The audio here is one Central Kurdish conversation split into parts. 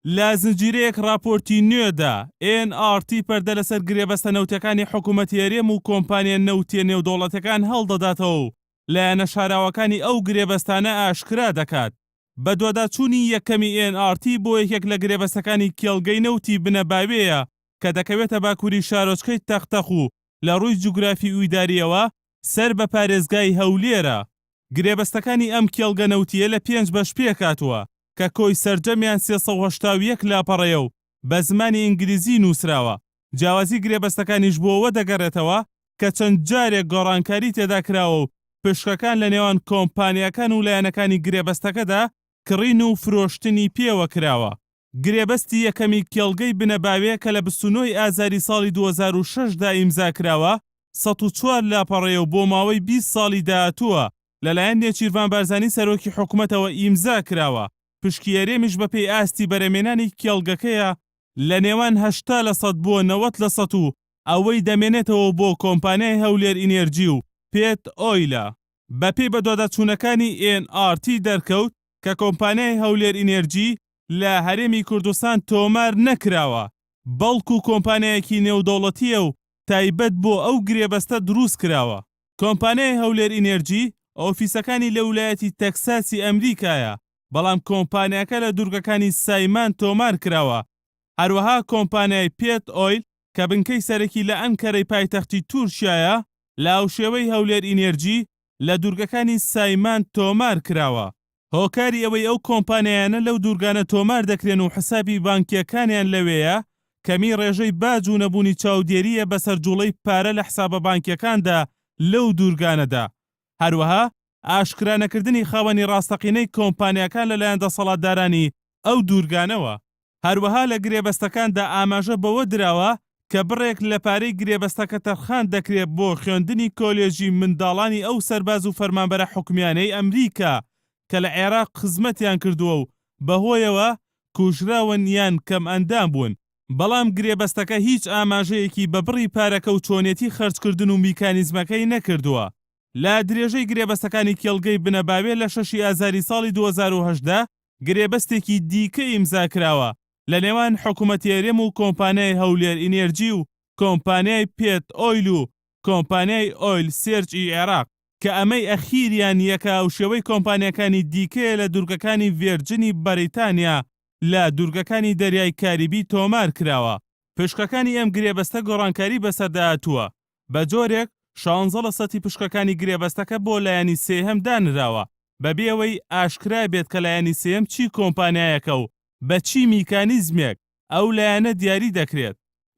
لە زنجیرەیەک راپۆرتی نوێدا NRT پەردە لەسەر گرێبەستە نەوتەکانی حکوومەتی هەرێم و کۆمپانیە نەوتیە نێودەوڵەتەکان هەڵدەداتەوە و لایەنە شاراوەکانی ئەو گرێبەستانە ئاشکرا دەکات. بە دوواداچوونی یەکەمی NRT بۆ یەکێک لە گرێبەستەکانی کێڵگەی نەوتی بنەباوەیە کە دەکەوێتە باکووری شارۆچکەی تەختەخ و لە ڕووی جوگرافی ئویداریەوە سەر بە پارێزگای هەولێرە. گرێبەستەکانی ئەم کێڵگە نەوتیە لە 5 بەش پێکاتوە کە کۆی سەرجەمیان 381 لاپەڕەیە و بە زمانی ئینگلیزی نووسراوە. جیاوازی گرێبەستەکانیش بۆەوە دەگەڕێتەوە کە چەند جارێک گۆڕانکاری تێدا کراوە و پشکەکان لە نێوان کۆمپانیەکان و لایەنەکانی گرێبەستەکەدا کڕین و فرۆشتنی پێوە کراوە. گرێبەستی یەکەمی کێڵگەی بنەباوێ کە لە 29 ئازاری ساڵی 2006دا ئیمزا کراوە 104 لاپەڕەیە و بۆ ماوەی 20 ساڵی داهاتووە لەلایەن نێچیروان بارزانی سەرۆکی حکوومەتەوە ئیمزا کراوە. پشکی هەرێمیش بەپێی ئاستی بەرەمێنانی کێڵگەکەیە لە نێوان 80% بۆ 90% و ئەوەی دەمێنێتەوە بۆ کۆمپانیای هەولێر ئینێرجی و پێت ئۆیلە. بەپێی بەدواداچوونەکانی NRT دەرکەوت کە کۆمپانیای هەولێر ئینێرجی لە هەرێمی کوردستان تۆمار نەکراوە، بەڵکو کۆمپانیایەکی نێودەوڵەتیە و تایبەت بۆ ئەو گرێبەستە دروست کراوە. کۆمپانیای هەولێر ئینێرجی ئۆفیسەکانی لە ویلایەتی تەکساسی ئەمریکایە، بەڵام کۆمپانیاکە لە دوورگەکانی سایمان تۆمار کراوە. هەروەها کۆمپانیای پێت ئۆیل کە بنکەی سەرەکی لە ئەنکەرەی پایتەختی تورکیایە لە ئاوشێوەی هەولێر ئینێرجی لە دوورگەکانی سایمان تۆمار کراوە. هۆکاری ئەوەی ئەو کۆمپانیایانە لەو دوورگانە تۆمار دەکرێن و حسابی بانکیەکانیان لەوەیە کەمی ڕێژەی باج و نەبوونی چاودێریە بەسەر جوڵەی پارە لە حسابە بانکیەکاندا لەو دوورگانەدا. هەروەها ئاشکرانەکردنی خاوەنی ڕاستەقینەی کۆمپانیەکان لەلایەن دەسەڵاتدارانی ئەو دوورگانەوە. هەروەها لە گرێبەستەکاندا ئاماژە بەوە دراوە کە بڕێک لە پارەی گرێبەستەکە تەرخان دەکرێت بۆ خوێندنی کۆلێژی منداڵانی ئەو سەرباز و فەرمانبەرە حکومیانەی ئەمریکا کە لە عێراق خزمەتیان کردووە و بەهۆیەوە کوژراون یان کەم ئەندام بوون. بەڵام گرێبەستەکە هیچ ئاماژەیەکی بە بڕی پارەکە و چۆنێتی خەرجکردن و میکانیزمەکەی نەکردووە. لە درێژەی گرێبەستەکانی کێڵگەی بنەباوێ لە 6 ئازاری ساڵی 2010دا گرێبەستێکی دیکە ئیمزا کراوە لە نێوان حکوومەتی هەرێم و کۆمپانیای هەولێر ئینێرجی و کۆمپانیای پێت ئۆیل و کۆمپانیای ئۆیل سێرجی عێراق کە ئەمەی ئەخیریان یەکە و شێوەی کۆمپانیەکانی دیکەیە لە دوورگەکانی ڤێرجنی بەریتانیا لە دوورگەکانی دەریای کاریبی تۆمار کراوە. پشکەکانی ئەم گرێبەستە گۆڕانکاری بەسەرداهاتووە. بە جۆرێک 16% پشکەکانی گرێبەستەکە بۆ لایەنی سێهەم دانراوە بەبێەوەی ئاشکرا بێت کە لایەنی سێهەم چی کۆمپانیایەکە و بە چی میکانیزمێک ئەو لایەنە دیاری دەکرێت.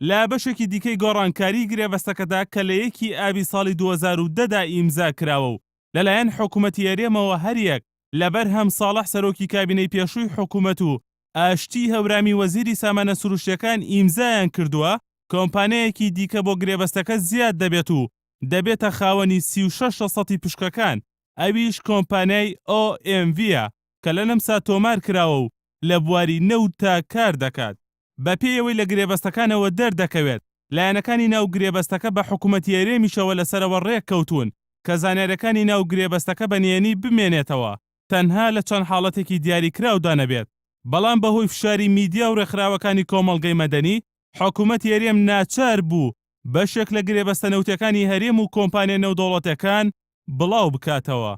لا بەشێکی دیکەی گۆڕانکاری گرێبەستەکەدا کە لە 1 ئابی ساڵی 2010دا ئیمزا کراوە و لەلایەن حکوومەتی هەرێمەوە هەریەک لەبەر هەم ساڵح سەرۆکی کابینەی پێشووی حکوومەت و ئاشتی هەورامی وەزیری سامانە سروشتیەکان ئیمزایان کردووە، کۆمپانیایەکی دیکە بۆ گرێبەستەکە زیاد دەبێت و دەبێتە خاوەنی 36% پشکەکان، ئەویش کۆمپانیای OMV-ە کە لە نەمسا تۆمار کراوە و لە بواری نەوتا کار دەکات. بەپێیەوەی لە گرێبەستەکانەوە دەردەکەوێت لایەنەکانی ناو گرێبەستەکە بە حکوومەتی هەرێمیشەوە لەسەرەوە ڕێک کەوتون کە زانیاریەکانی ناو گرێبەستەکە بەنیێنی بمێنێتەوە، تەنها لە چەند حاڵەتێکی دیاریکراودا نەبێت. بەڵام بەهۆی فشاری میدیا و ڕێکخراوەکانی کۆمەڵگەی مەدەنی حکوومەتی هەرێم ناچار بوو بەشێک لە گرێبەستە نەوتەکانی هەرێم و کۆمپانیای نێودەوڵەتەکان بڵاو بکاتەوە.